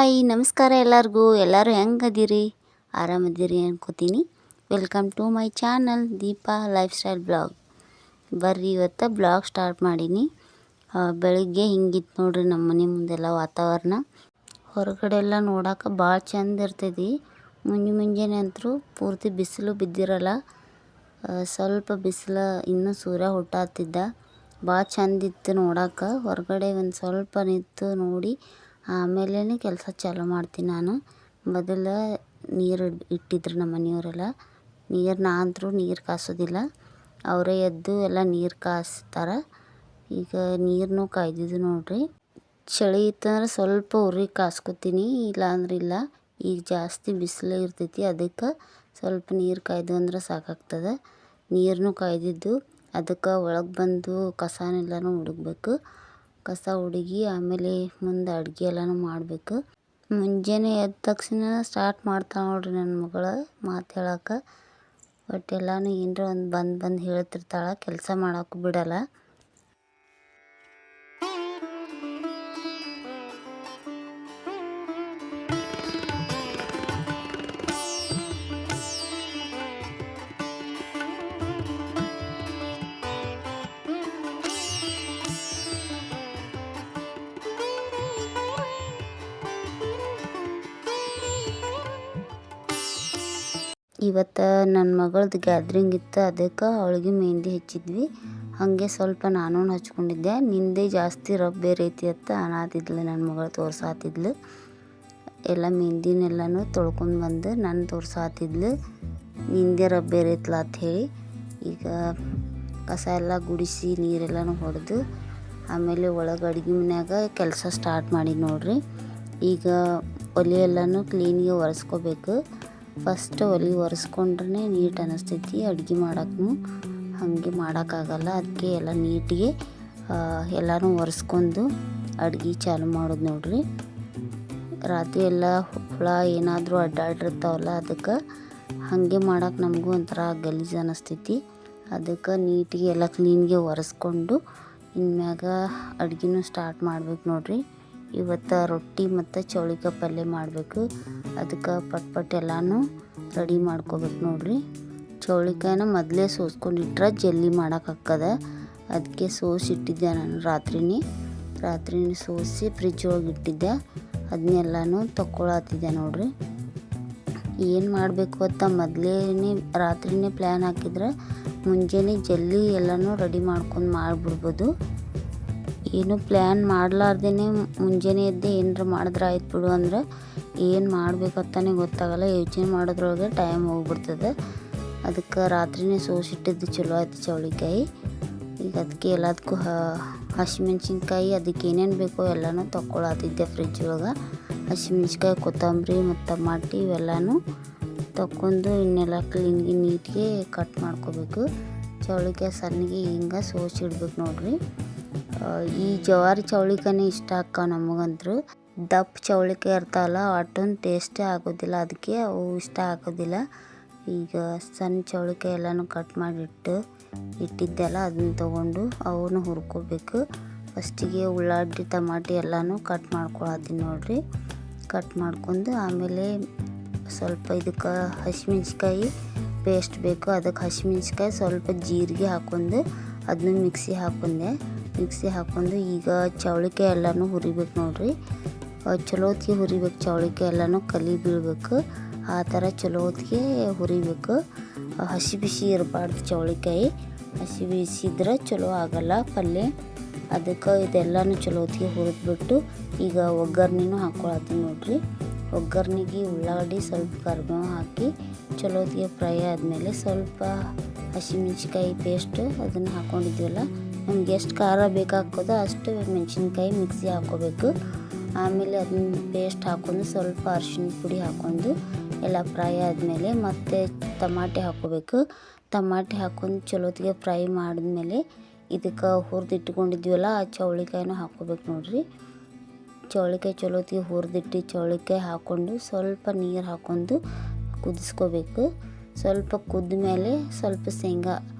Hi ನಮಸ್ಕಾರ ಎಲ್ಲರಿಗೂ. ಎಲ್ಲರೂ ಹೆಂಗದಿರಿ? ಆರಾಮದಿರಿ ಅನ್ಕೋತೀನಿ. Welcome to my channel Deepa life style blog. ಬರ್ರಿ ಇವತ್ತು ಬ್ಲಾಗ್ ಸ್ಟಾರ್ಟ್ ಮಾಡೀನಿ. ಬೆಳಿಗ್ಗೆ ಹಿಂಗಿತ್ತು ನೋಡ್ರಿ ನಮ್ಮ ಮನೆ ಮುಂದೆಲ್ಲ ವಾತಾವರಣ. ಹೊರಗಡೆ ಎಲ್ಲ ನೋಡೋಕೆ ಭಾಳ ಚಂದ ಇರ್ತೈತಿ. ಮುಂಜಾನೆ ಅಂತೂ ಪೂರ್ತಿ ಬಿಸಿಲು ಬಿದ್ದಿರಲ್ಲ. ಸ್ವಲ್ಪ ಬಿಸಿಲು ಇನ್ನೂ ಸೂರ್ಯ ಹುಟ್ಟಾತಿದ್ದ. ಭಾಳ ಚಂದಿತ್ತು ನೋಡೋಕೆ. ಹೊರಗಡೆ ಒಂದು ಸ್ವಲ್ಪ ನಿಂತು ನೋಡಿ ಆಮೇಲೆ ಕೆಲಸ ಚಾಲು ಮಾಡ್ತೀನಿ ನಾನು. ಮೊದಲು ನೀರು ಇಟ್ಟಿದ್ರು ನಮ್ಮ ಮನೆಯವರೆಲ್ಲ. ನಾ ಅಂತೂ ನೀರು ಕಾಸೋದಿಲ್ಲ, ಅವರೇ ಎದ್ದು ಎಲ್ಲ ನೀರು ಕಾಸ್ತಾರೆ. ಈಗ ನೀರನ್ನು ಕಾಯ್ದಿದ್ದು ನೋಡ್ರಿ. ಚಳಿ ಇತ್ತಂದ್ರೆ ಸ್ವಲ್ಪ ಉರಿಗೆ ಕಾಸ್ಕೊತೀನಿ, ಇಲ್ಲ. ಈಗ ಜಾಸ್ತಿ ಬಿಸಿಲು ಇರ್ತೈತಿ, ಅದಕ್ಕೆ ಸ್ವಲ್ಪ ನೀರು ಕಾಯ್ದು ಅಂದ್ರೆ ಸಾಕಾಗ್ತದೆ. ನೀರನ್ನು ಕಾಯ್ದಿದ್ದು ಅದಕ್ಕೆ ಒಳಗೆ ಬಂದು ಕಸನೆಲ್ಲನೂ ಹುಡುಗಬೇಕು. ಕಸ ಹುಡುಗಿ ಆಮೇಲೆ ಮುಂದೆ ಅಡುಗೆ ಎಲ್ಲನೂ ಮಾಡಬೇಕು. ಮುಂಜಾನೆ ಎದ್ದ ತಕ್ಷಣ ಸ್ಟಾರ್ಟ್ ಮಾಡ್ತಾಳೆ ನೋಡ್ರಿ ನನ್ನ ಮಗಳು ಮಾತು ಹೇಳೋಕೆ. ಬಟ್ ಎಲ್ಲನೂ ಏನರ ಒಂದು ಬಂದು ಹೇಳ್ತಿರ್ತಾಳೆ, ಕೆಲಸ ಮಾಡೋಕ್ಕೂ ಬಿಡಲ್ಲ. ಇವತ್ತು ನನ್ನ ಮಗಳದ್ದು ಗ್ಯಾದ್ರಿಂಗ್ ಇತ್ತು, ಅದಕ್ಕೆ ಅವಳಿಗೆ ಮೆಹಂದಿ ಹಚ್ಚಿದ್ವಿ. ಹಾಗೆ ಸ್ವಲ್ಪ ನಾನು ಹಚ್ಕೊಂಡಿದ್ದೆ. ನಿಂದೆ ಜಾಸ್ತಿ ರಬ್ ಬೇರೆ ಐತಿ ಅಂತ ಅನ್ನತಿದ್ಲು ನನ್ನ ಮಗಳು, ತೋರ್ಸಾತಿದ್ಲು. ಎಲ್ಲ ಮೆಹಂದಿನೆಲ್ಲನೂ ತೊಳ್ಕೊಂಡು ಬಂದು ನಾನು ತೋರ್ಸಾತಿದ್ಲು, ನಿಂದೆ ರಬ್ ಬೇರೆ ಐತಲ್ಲ ಅಂತ ಹೇಳಿ. ಈಗ ಕಸ ಎಲ್ಲ ಗುಡಿಸಿ ನೀರೆಲ್ಲನೂ ಹೊಡೆದು ಆಮೇಲೆ ಒಳಗೆ ಅಡುಗೆ ಮನ್ಯಾಗ ಕೆಲಸ ಸ್ಟಾರ್ಟ್ ಮಾಡಿ ನೋಡ್ರಿ. ಈಗ ಒಲೆ ಎಲ್ಲನೂ ಕ್ಲೀನಿಗೆ ಒರೆಸ್ಕೋಬೇಕು. ಫಸ್ಟ್ ಒಲೆ ಒರೆಸ್ಕೊಂಡ್ರೆ ನೀಟ್ ಅನ್ನಿಸ್ತೈತಿ. ಅಡುಗೆ ಮಾಡೋಕ್ಕೂ ಹಾಗೆ ಮಾಡೋಕ್ಕಾಗಲ್ಲ. ಅದಕ್ಕೆ ಎಲ್ಲ ನೀಟಿಗೆ ಎಲ್ಲನೂ ಒರೆಸ್ಕೊಂಡು ಅಡುಗೆ ಚಾಲು ಮಾಡೋದು ನೋಡ್ರಿ. ರಾತ್ರಿ ಎಲ್ಲ ಹುಳ ಏನಾದರೂ ಅಡ್ಡಾಡಿರ್ತಾವಲ್ಲ, ಅದಕ್ಕೆ ಹಾಗೆ ಮಾಡೋಕೆ ನಮಗೂ ಒಂಥರ ಗಲೀಜು ಅನ್ನಿಸ್ತೈತಿ. ಅದಕ್ಕೆ ನೀಟಿಗೆ ಎಲ್ಲ ಕ್ಲೀನ್ಗೆ ಒರೆಸ್ಕೊಂಡು ಇನ್ಮ್ಯಾಗ ಅಡುಗೆನೂ ಸ್ಟಾರ್ಟ್ ಮಾಡ್ಬೇಕು ನೋಡ್ರಿ. ಇವತ್ತು ರೊಟ್ಟಿ ಮತ್ತು ಚೌಳಿಕಾಯಿ ಪಲ್ಯ ಮಾಡಬೇಕು. ಅದಕ್ಕೆ ಪಟ್ ಎಲ್ಲನೂ ರೆಡಿ ಮಾಡ್ಕೋಬೇಕು ನೋಡ್ರಿ. ಚೌಳಿಕಾಯಿನ ಮೊದಲೇ ಸೋಸ್ಕೊಂಡಿಟ್ರೆ ಜಲ್ದಿ ಮಾಡೋಕ್ಕಾಗ್ತದೆ. ಅದಕ್ಕೆ ಸೋಸಿಟ್ಟಿದ್ದೆ ನಾನು ರಾತ್ರಿನೇ ಸೋಸಿ ಫ್ರಿಜ್ ಒಳಗೆ ಇಟ್ಟಿದ್ದೆ. ಅದನ್ನೆಲ್ಲನೂ ತೊಗೊಳತ್ತಿದ್ದೆ ನೋಡ್ರಿ. ಏನು ಮಾಡಬೇಕು ಅಂತ ಮೊದಲೇ ರಾತ್ರಿನೇ ಪ್ಲ್ಯಾನ್ ಹಾಕಿದ್ರೆ ಮುಂಜಾನೆ ಜಲ್ದಿ ಎಲ್ಲನೂ ರೆಡಿ ಮಾಡ್ಕೊಂಡು ಮಾಡಿಬಿಡ್ಬೋದು. ಏನು ಪ್ಲ್ಯಾನ್ ಮಾಡಲಾರ್ದೇ ಮುಂಜಾನೆ ಎದ್ದು ಏನರ ಮಾಡಿದ್ರೆ ಆಯ್ತು ಬಿಡು ಅಂದ್ರೆ ಏನು ಮಾಡಬೇಕಂತಾನೆ ಗೊತ್ತಾಗಲ್ಲ. ಯೋಚನೆ ಮಾಡೋದ್ರೊಳಗೆ ಟೈಮ್ ಹೋಗ್ಬಿಡ್ತದೆ. ಅದಕ್ಕೆ ರಾತ್ರಿನೇ ಸೋಸಿಟ್ಟಿದ್ದು ಚಲೋ ಆಯ್ತು ಚೌಳಿಕಾಯಿ. ಈಗ ಅದಕ್ಕೆ ಎಲ್ಲದಕ್ಕೂ ಹಸಿಮೆಣ್ಸಿನ್ಕಾಯಿ ಅದಕ್ಕೆ ಏನೇನು ಬೇಕೋ ಎಲ್ಲನೂ ತೊಗೊಳತ್ತಿದ್ದೆ ಫ್ರಿಜ್ ಒಳಗೆ. ಹಸಿಮೆಣ್ಸಿನ್ಕಾಯಿ, ಕೊತ್ತಂಬರಿ ಮತ್ತು ಟಮಾಟಿ ಇವೆಲ್ಲನೂ ತೊಗೊಂಡು ಇನ್ನೆಲ್ಲ ಕ್ಲೀನ್ಗೆ ನೀಟಿಗೆ ಕಟ್ ಮಾಡ್ಕೋಬೇಕು. ಚೌಳಿಕಾಯಿ ಸಣ್ಣಗೆ ಹಿಂಗೆ ಸೋಸಿಡ್ಬೇಕು ನೋಡ್ರಿ. ಈ ಜವಾರಿ ಚೌಳಿಕಾಯಿನೇ ಇಷ್ಟ ಆಕ್ಕ ನಮಗಂತೂ. ದಪ್ಪ ಚೌಳಿಕಾಯಿ ಇರ್ತಾವಲ್ಲ ಅಷ್ಟೊಂದು ಟೇಸ್ಟೇ ಆಗೋದಿಲ್ಲ, ಅದಕ್ಕೆ ಅವು ಇಷ್ಟ ಆಗೋದಿಲ್ಲ. ಈಗ ಸಣ್ಣ ಚೌಳಿಕಾಯಿ ಎಲ್ಲನೂ ಕಟ್ ಮಾಡಿ ಇಟ್ಟಿದ್ದೆಲ್ಲ ಅದನ್ನ ತೊಗೊಂಡು ಅವನು ಹುರ್ಕೋಬೇಕು. ಫಸ್ಟಿಗೆ ಉಳ್ಳಾಗಡ್ಡಿ, ಟಮಾಟಿ ಎಲ್ಲನೂ ಕಟ್ ಮಾಡ್ಕೊಳತ್ತೀನಿ ನೋಡ್ರಿ. ಕಟ್ ಮಾಡ್ಕೊಂಡು ಆಮೇಲೆ ಸ್ವಲ್ಪ ಇದಕ್ಕೆ ಹಸಿಮೆಣ್ಸಿಕಾಯಿ ಪೇಸ್ಟ್ ಬೇಕು. ಅದಕ್ಕೆ ಹಸಿಮೆಣ್ಸಿಕಾಯಿ ಸ್ವಲ್ಪ ಜೀರಿಗೆ ಹಾಕ್ಕೊಂಡು ಅದನ್ನು ಮಿಕ್ಸಿ ಹಾಕ್ಕೊಂಡು ಈಗ ಚೌಳಿಕಾಯಿ ಎಲ್ಲನೂ ಹುರಿಬೇಕು ನೋಡ್ರಿ. ಚಲೋ ಹೊತ್ತಿಗೆ ಹುರಿಬೇಕು. ಚೌಳಿಕಾಯಿ ಎಲ್ಲನೂ ಕಲಿ ಬೀಳಬೇಕು, ಆ ಥರ ಚಲೋ ಹೊತ್ತಿಗೆ ಹುರಿಬೇಕು. ಹಸಿ ಬಿಸಿ ಇರಬಾರ್ದು ಚೌಳಿಕಾಯಿ. ಹಸಿ ಬಿಸಿ ಇದ್ರೆ ಚಲೋ ಆಗಲ್ಲ ಪಲ್ಯ. ಅದಕ್ಕೆ ಇದೆಲ್ಲನೂ ಚಲೋ ಹೊತ್ತಿಗೆ ಹುರಿದ್ಬಿಟ್ಟು ಈಗ ಒಗ್ಗರ್ಣೆನೂ ಹಾಕ್ಕೊಳತ್ತೀನಿ ನೋಡ್ರಿ. ಒಗ್ಗರ್ಣೆಗೆ ಉಳ್ಳಾಗಡ್ಡಿ, ಸ್ವಲ್ಪ ಕರಿಬೇವು ಹಾಕಿ ಚಲೋ ಹೊತ್ತಿಗೆ ಫ್ರೈ ಆದಮೇಲೆ ಸ್ವಲ್ಪ ಹಸಿಮೆಣ್ಸಿಕಾಯಿ ಪೇಸ್ಟ್ ಅದನ್ನು ಹಾಕ್ಕೊಂಡಿದ್ವಲ್ಲ, ನಮ್ಗೆ ಎಷ್ಟು ಖಾರ ಬೇಕಾಗ್ತದೋ ಅಷ್ಟು ಮೆಣಸಿನ್ಕಾಯಿ ಮಿಕ್ಸಿ ಹಾಕ್ಕೋಬೇಕು. ಆಮೇಲೆ ಅದನ್ನ ಪೇಸ್ಟ್ ಹಾಕ್ಕೊಂಡು ಸ್ವಲ್ಪ ಅರಿಶಿಣ ಪುಡಿ ಹಾಕ್ಕೊಂಡು ಎಲ್ಲ ಫ್ರೈ ಆದಮೇಲೆ ಮತ್ತೆ ಟಮಾಟೆ ಹಾಕ್ಕೋಬೇಕು. ಟಮಾಟೆ ಹಾಕ್ಕೊಂಡು ಚಲೋತ್ತಿಗೆ ಫ್ರೈ ಮಾಡಿದ್ಮೇಲೆ ಇದಕ್ಕೆ ಹುರಿದಿಟ್ಕೊಂಡಿದ್ವಲ್ಲ ಆ ಚೌಳಿಕಾಯಿನೂ ಹಾಕ್ಕೋಬೇಕು ನೋಡ್ರಿ. ಚೌಳಿಕಾಯಿ ಚಲೋತ್ತಿಗೆ ಹುರಿದಿಟ್ಟು ಚೌಳಿಕಾಯಿ ಹಾಕ್ಕೊಂಡು ಸ್ವಲ್ಪ ನೀರು ಹಾಕ್ಕೊಂಡು ಕುದಿಸ್ಕೋಬೇಕು. ಸ್ವಲ್ಪ ಕುದ್ದ ಮೇಲೆ ಸ್ವಲ್ಪ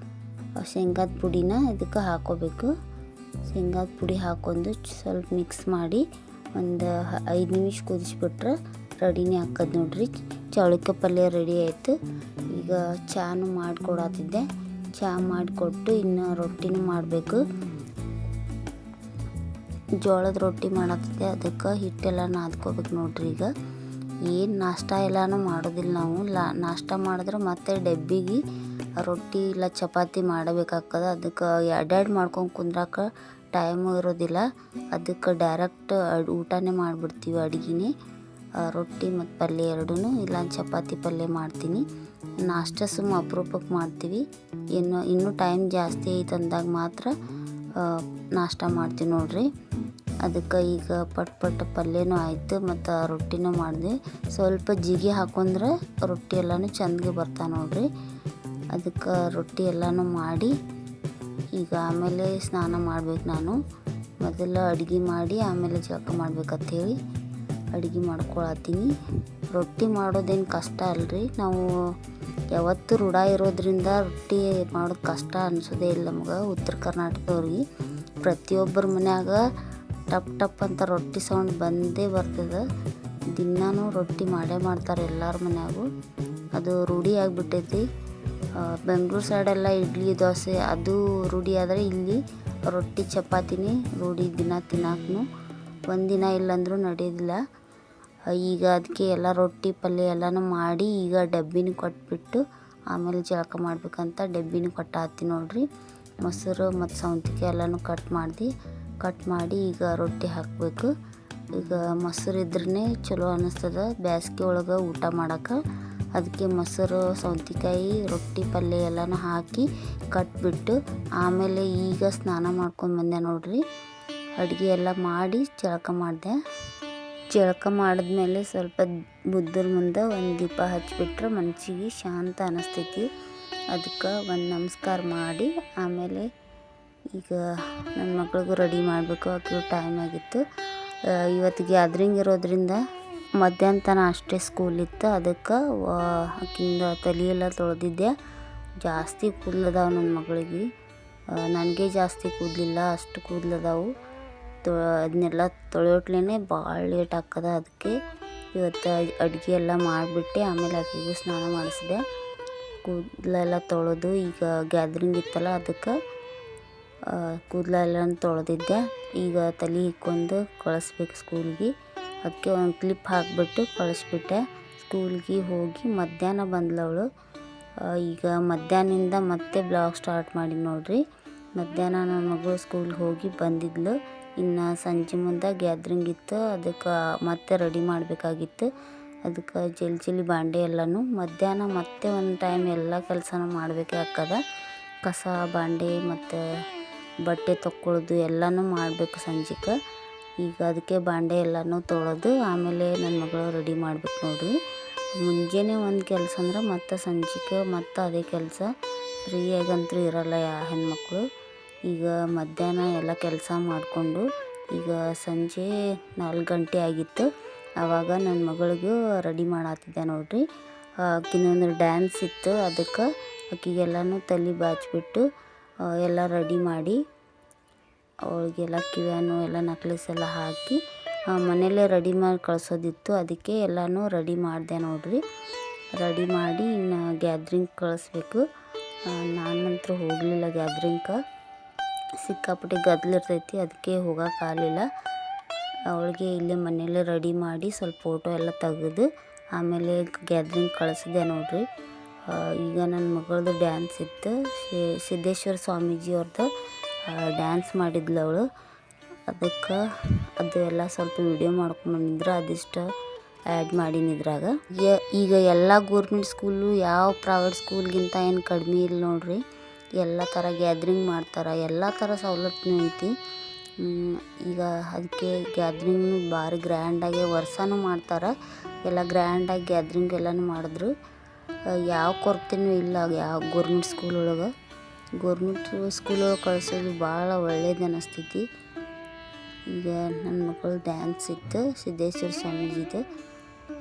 ಶೇಂಗಾದ ಪುಡಿನ ಇದಕ್ಕೆ ಹಾಕ್ಕೋಬೇಕು. ಶೇಂಗಾದ ಪುಡಿ ಹಾಕ್ಕೊಂಡು ಸ್ವಲ್ಪ ಮಿಕ್ಸ್ ಮಾಡಿ ಒಂದು 5 ನಿಮಿಷ ಕುದಿಸ್ಬಿಟ್ರೆ ರೆಡಿನೇ ಹಾಕೋದು ನೋಡ್ರಿ. ಚೌಳಿಕಾಯಿ ಪಲ್ಯ ರೆಡಿ ಆಯಿತು. ಈಗ ಚಾನು ಮಾಡಿಕೊಡತ್ತಿದ್ದೆ. ಚಹಾ ಮಾಡಿಕೊಟ್ಟು ಇನ್ನು ರೊಟ್ಟಿನೂ ಮಾಡಬೇಕು. ಜೋಳದ ರೊಟ್ಟಿ ಮಾಡತ್ತಿದ್ದೆ, ಅದಕ್ಕೆ ಹಿಟ್ಟೆಲ್ಲ ನಾದ್ಕೋಬೇಕು ನೋಡ್ರಿ. ಈಗ ಏನು ನಾಷ್ಟ ಎಲ್ಲನೂ ಮಾಡೋದಿಲ್ಲ ನಾವು. ನಾಷ್ಟ ಮಾಡಿದ್ರೆ ಮತ್ತೆ ಡಬ್ಬಿಗೆ ರೊಟ್ಟಿ ಇಲ್ಲ ಚಪಾತಿ ಮಾಡಬೇಕಾಗ್ತದೆ. ಅದಕ್ಕೆ ಎರಡೆರಡು ಮಾಡ್ಕೊಂಡು ಕುಂದ್ರಾಕ ಟೈಮು ಇರೋದಿಲ್ಲ. ಅದಕ್ಕೆ ಡೈರೆಕ್ಟ್ ಊಟನೇ ಮಾಡಿಬಿಡ್ತೀವಿ. ಅಡುಗೆನೇ ರೊಟ್ಟಿ ಮತ್ತು ಪಲ್ಯ ಎರಡೂ, ಇಲ್ಲ ಚಪಾತಿ ಪಲ್ಯ ಮಾಡ್ತೀನಿ. ನಾಷ್ಟ ಸುಮ್ಮ ಅಪರೂಪಕ್ಕೆ ಮಾಡ್ತೀವಿ. ಇನ್ನೂ ಟೈಮ್ ಜಾಸ್ತಿ ಐತೆ ಅಂದಾಗ ಮಾತ್ರ ನಾಷ್ಟ ಮಾಡ್ತೀವಿ ನೋಡ್ರಿ. ಅದಕ್ಕೆ ಈಗ ಪಟ್ ಪಲ್ಯನೂ ಆಯಿತು ಮತ್ತು ರೊಟ್ಟಿನೂ ಮಾಡಿದೆ. ಸ್ವಲ್ಪ ಜಿಗಿ ಹಾಕೊಂಡ್ರೆ ರೊಟ್ಟಿ ಎಲ್ಲನೂ ಚೆಂದಗೆ ಬರ್ತಾವೆ ನೋಡ್ರಿ. ಅದಕ್ಕೆ ರೊಟ್ಟಿ ಎಲ್ಲನೂ ಮಾಡಿ ಈಗ ಆಮೇಲೆ ಸ್ನಾನ ಮಾಡ್ಬೇಕು. ನಾನು ಮೊದಲು ಅಡುಗೆ ಮಾಡಿ ಆಮೇಲೆ ಜಳಕ ಮಾಡ್ಬೇಕಂತೇಳಿ ಅಡುಗೆ ಮಾಡ್ಕೊಳತ್ತೀನಿ. ರೊಟ್ಟಿ ಮಾಡೋದೇನು ಕಷ್ಟ ಅಲ್ರಿ. ನಾವು ಯಾವತ್ತೂ ರೂಢ ಇರೋದ್ರಿಂದ ರೊಟ್ಟಿ ಮಾಡೋದು ಕಷ್ಟ ಅನಿಸೋದೇ ಇಲ್ಲ ನಮ್ಗೆ. ಉತ್ತರ ಕರ್ನಾಟಕದವ್ರಿಗೆ ಪ್ರತಿಯೊಬ್ಬರ ಮನ್ಯಾಗ ಟಪ್ ಟಪ್ ಅಂತ ರೊಟ್ಟಿ ಸೌಂಡ್ ಬಂದೇ ಬರ್ತದೆ. ದಿನಾನೂ ರೊಟ್ಟಿ ಮಾಡೇ ಮಾಡ್ತಾರೆ ಎಲ್ಲರ ಮನ್ಯಾಗೂ. ಅದು ರೂಢಿ ಆಗಿಬಿಟ್ಟೈತಿ. ಬೆಂಗ್ಳೂರು ಸೈಡೆಲ್ಲ ಇಡ್ಲಿ ದೋಸೆ ಅದು ರೂಢಿ ಆದರೆ ಇಲ್ಲಿ ರೊಟ್ಟಿ ಚಪಾತಿನೇ ರೂಢಿ. ದಿನ ತಿನ್ನಕ್ಕೂ ಒಂದಿನ ಇಲ್ಲಾಂದ್ರೂ ನಡೆಯೋದಿಲ್ಲ. ಈಗ ಅದಕ್ಕೆ ಎಲ್ಲ ರೊಟ್ಟಿ ಪಲ್ಯ ಎಲ್ಲನೂ ಮಾಡಿ ಈಗ ಡಬ್ಬಿನೂ ಕೊಟ್ಬಿಟ್ಟು ಆಮೇಲೆ ಜಳಕ ಮಾಡ್ಬೇಕಂತ ಡಬ್ಬಿನೂ ಕೊಟ್ಟಾತ್ತೀನಿ ನೋಡ್ರಿ. ಮೊಸರು ಮತ್ತು ಸೌಂತಿಕಾಯಿ ಎಲ್ಲನೂ ಕಟ್ ಮಾಡಿ ಈಗ ರೊಟ್ಟಿ ಹಾಕಬೇಕು. ಈಗ ಮೊಸರು ಇದ್ರೇ ಚಲೋ ಅನ್ನಿಸ್ತದೆ ಬೇಸಿಗೆ ಒಳಗೆ ಊಟ ಮಾಡೋಕೆ. ಅದಕ್ಕೆ ಮೊಸರು ಸೌಂತಿಕಾಯಿ ರೊಟ್ಟಿ ಪಲ್ಯ ಎಲ್ಲನೂ ಹಾಕಿ ಕಟ್ಬಿಟ್ಟು ಆಮೇಲೆ ಈಗ ಸ್ನಾನ ಮಾಡ್ಕೊಂಡು ಬಂದೆ ನೋಡ್ರಿ. ಅಡುಗೆ ಎಲ್ಲ ಮಾಡಿ ಜಳಕ ಮಾಡಿದೆ. ಜಳಕ ಮಾಡಿದ್ಮೇಲೆ ಸ್ವಲ್ಪ ಬುದ್ಧರ ಮುಂದೆ ಒಂದು ದೀಪ ಹಚ್ಚಿಬಿಟ್ರೆ ಮನಸ್ಸಿಗೆ ಶಾಂತ ಅನ್ನಿಸ್ತೈತಿ. ಅದಕ್ಕೆ ಒಂದು ನಮಸ್ಕಾರ ಮಾಡಿ ಆಮೇಲೆ ಈಗ ನನ್ನ ಮಗಳಿಗೂ ರೆಡಿ ಮಾಡಬೇಕು. ಆಕೆಗೂ ಟೈಮ್ ಆಗಿತ್ತು. ಇವತ್ತು ಗ್ಯಾದ್ರಿಂಗ್ ಇರೋದ್ರಿಂದ ಮಧ್ಯಾಹ್ನ ತನಕ ಅಷ್ಟೇ ಸ್ಕೂಲ್ ಇತ್ತು. ಅದಕ್ಕೆ ಆಕಿಂದ ತಲೆಯೆಲ್ಲ ತೊಳೆದಿದ್ದೆ. ಜಾಸ್ತಿ ಕೂದಲದಾವು ನನ್ನ ಮಗಳಿಗೆ. ನನಗೆ ಜಾಸ್ತಿ ಕೂದಲಿಲ್ಲ, ಅಷ್ಟು ಕೂದಲದಾವು. ಅದನ್ನೆಲ್ಲ ತೊಳೆಯೋಟ್ಲೇ ಭಾಳ ಲೇಟ್ ಆಗ್ತದ. ಅದಕ್ಕೆ ಇವತ್ತು ಅಡುಗೆ ಎಲ್ಲ ಮಾಡಿಬಿಟ್ಟೆ ಆಮೇಲೆ ಆಕೆಗೂ ಸ್ನಾನ ಮಾಡಿಸಿದೆ. ಕೂದಲೆಲ್ಲ ತೊಳೆದು ಈಗ ಗ್ಯಾದ್ರಿಂಗ್ ಇತ್ತಲ್ಲ ಅದಕ್ಕೆ ಕೂದಲೆಲ್ಲ ತೊಳೆದಿದ್ದೆ. ಈಗ ತಲೆ ಹಿಕ್ಕೊಂಡು ಕಳಿಸ್ಬೇಕು ಸ್ಕೂಲ್ಗೆ. ಅದಕ್ಕೆ ಒಂದು ಕ್ಲಿಪ್ ಹಾಕಿಬಿಟ್ಟು ಕಳಿಸ್ಬಿಟ್ಟೆ. ಸ್ಕೂಲ್ಗೆ ಹೋಗಿ ಮಧ್ಯಾಹ್ನ ಬಂದಳವಳು. ಈಗ ಮಧ್ಯಾಹ್ನದಿಂದ ಮತ್ತೆ ಬ್ಲಾಗ್ ಸ್ಟಾರ್ಟ್ ಮಾಡಿ ನೋಡ್ರಿ. ಮಧ್ಯಾಹ್ನ ನನ್ನ ಮಗಳು ಸ್ಕೂಲ್ಗೆ ಹೋಗಿ ಬಂದಿದ್ಲು. ಇನ್ನು ಸಂಜೆ ಮುಂದೆ ಗ್ಯಾದ್ರಿಂಗ್ ಇತ್ತು. ಅದಕ್ಕೆ ಮತ್ತೆ ರೆಡಿ ಮಾಡಬೇಕಾಗಿತ್ತು. ಅದಕ್ಕೆ ಜಲ್ದಿ ಬಾಂಡೆ ಎಲ್ಲನೂ ಮಧ್ಯಾಹ್ನ ಮತ್ತೆ ಒಂದು ಟೈಮ್ ಎಲ್ಲ ಕೆಲಸನೂ ಮಾಡಬೇಕೇ ಆಗ್ತದ. ಕಸ ಬಾಂಡೆ ಮತ್ತು ಬಟ್ಟೆ ತೊಗೊಳ್ಳೋದು ಎಲ್ಲನೂ ಮಾಡಬೇಕು ಸಂಜೆಗೆ. ಈಗ ಅದಕ್ಕೆ ಬಾಂಡೆ ಎಲ್ಲನೂ ತೊಳೆದು ಆಮೇಲೆ ನನ್ನ ಮಗಳು ರೆಡಿ ಮಾಡ್ಬೇಕು ನೋಡ್ರಿ. ಮುಂಜಾನೆ ಒಂದು ಕೆಲಸ ಅಂದ್ರೆ ಮತ್ತು ಸಂಜೆಗೆ ಮತ್ತು ಅದೇ ಕೆಲಸ. ಫ್ರೀಯಾಗಂತೂ ಇರಲ್ಲ ಹೆಣ್ಮಕ್ಳು. ಈಗ ಮಧ್ಯಾಹ್ನ ಎಲ್ಲ ಕೆಲಸ ಮಾಡಿಕೊಂಡು ಈಗ ಸಂಜೆ 4 ಗಂಟೆ ಆಗಿತ್ತು. ಆವಾಗ ನನ್ನ ಮಗಳಿಗೂ ರೆಡಿ ಮಾಡತ್ತಿದ್ದೆ ನೋಡ್ರಿ. ಆಕಿನೊಂದು ಡ್ಯಾನ್ಸ್ ಇತ್ತು. ಅದಕ್ಕೆ ಆಕಿಗೆಲ್ಲನೂ ತಲೆ ಬಾಚಿಬಿಟ್ಟು ಎಲ್ಲ ರೆಡಿ ಮಾಡಿ ಅವಳಿಗೆಲ್ಲ ಕಿವ್ಯಾನು ಎಲ್ಲ ನಕ್ಲೆಸ್ ಎಲ್ಲ ಹಾಕಿ ಮನೆಯಲ್ಲೇ ರೆಡಿ ಮಾಡಿ ಕಳಿಸೋದಿತ್ತು. ಅದಕ್ಕೆ ಎಲ್ಲನೂ ರೆಡಿ ಮಾಡಿದೆ ನೋಡ್ರಿ. ರೆಡಿ ಮಾಡಿ ಇನ್ನು ಗ್ಯಾದ್ರಿಂಗ್ ಕಳಿಸ್ಬೇಕು. ನಾನಂತೂ ಹೋಗಲಿಲ್ಲ ಗ್ಯಾದ್ರಿಂಗ್ಗೆ. ಸಿಕ್ಕಾಪಟ್ಟೆ ಗದ್ದಲಿರ್ತೈತಿ, ಅದಕ್ಕೆ ಹೋಗೋಕ್ಕಾಗಲಿಲ್ಲ. ಅವಳಿಗೆ ಇಲ್ಲೇ ಮನೆಯಲ್ಲೇ ರೆಡಿ ಮಾಡಿ ಸ್ವಲ್ಪ ಫೋಟೋ ಎಲ್ಲ ತೆಗೆದು ಆಮೇಲೆ ಗ್ಯಾದ್ರಿಂಗ್ ಕಳಿಸಿದೆ ನೋಡ್ರಿ. ಈಗ ನನ್ನ ಮಗಳದ್ದು ಡ್ಯಾನ್ಸ್ ಇತ್ತು. ಸಿದ್ದೇಶ್ವರ ಸ್ವಾಮೀಜಿ ಅವ್ರದ್ದು ಡ್ಯಾನ್ಸ್ ಮಾಡಿದ್ಲು ಅವಳು. ಅದಕ್ಕೆ ಅದು ಎಲ್ಲ ಸ್ವಲ್ಪ ವಿಡಿಯೋ ಮಾಡ್ಕೊಂಬಂದಿದ್ರು. ಅದಿಷ್ಟು ಆ್ಯಡ್ ಮಾಡೀನಿ ಇದ್ರಾಗ. ಈಗ ಎಲ್ಲ ಗೋರ್ಮೆಂಟ್ ಸ್ಕೂಲು ಯಾವ ಪ್ರೈವೇಟ್ ಸ್ಕೂಲ್ಗಿಂತ ಏನು ಕಡಿಮೆ ಇಲ್ಲ ನೋಡ್ರಿ. ಎಲ್ಲ ಥರ ಗ್ಯಾದ್ರಿಂಗ್ ಮಾಡ್ತಾರೆ. ಎಲ್ಲ ಥರ ಸವಲತ್ತೂ ಐತಿ. ಈಗ ಅದಕ್ಕೆ ಗ್ಯಾದ್ರಿಂಗ್ನು ಭಾರಿ ಗ್ರ್ಯಾಂಡಾಗಿ ವರ್ಷನೂ ಮಾಡ್ತಾರೆ. ಎಲ್ಲ ಗ್ರ್ಯಾಂಡಾಗಿ ಗ್ಯಾದ್ರಿಂಗ್ ಎಲ್ಲನೂ ಮಾಡಿದ್ರು. ಯಾವ ಕೊರತೆನೂ ಇಲ್ಲ ಯಾವ ಗೋರ್ಮೆಂಟ್ ಸ್ಕೂಲ್ ಒಳಗೆ. ಗೋರ್ಮೆಂಟ್ ಸ್ಕೂಲ್ ಒಳಗೆ ಕಳಿಸೋದು ಭಾಳ ಒಳ್ಳೇದು ಅನ್ನಿಸ್ತೈತಿ. ಈಗ ನನ್ನ ಮಕ್ಕಳು ಡ್ಯಾನ್ಸ್ ಇತ್ತು ಸಿದ್ದೇಶ್ವರ ಸ್ವಾಮೀಜಿದು.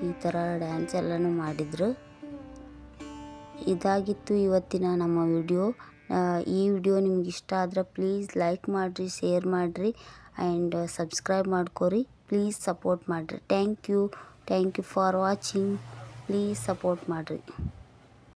ಈ ಥರ ಡ್ಯಾನ್ಸ್ ಎಲ್ಲನೂ ಮಾಡಿದರು. ಇದಾಗಿತ್ತು ಇವತ್ತಿನ ನಮ್ಮ ವಿಡಿಯೋ. ಈ ವಿಡಿಯೋ ನಿಮ್ಗೆ ಇಷ್ಟ ಆದರೆ ಪ್ಲೀಸ್ ಲೈಕ್ ಮಾಡಿರಿ, ಶೇರ್ ಮಾಡಿರಿ ಆ್ಯಂಡ್ ಸಬ್ಸ್ಕ್ರೈಬ್ ಮಾಡ್ಕೊರಿ. ಪ್ಲೀಸ್ ಸಪೋರ್ಟ್ ಮಾಡಿರಿ. Thank you for watching. Please support ಮಾಡಿರಿ.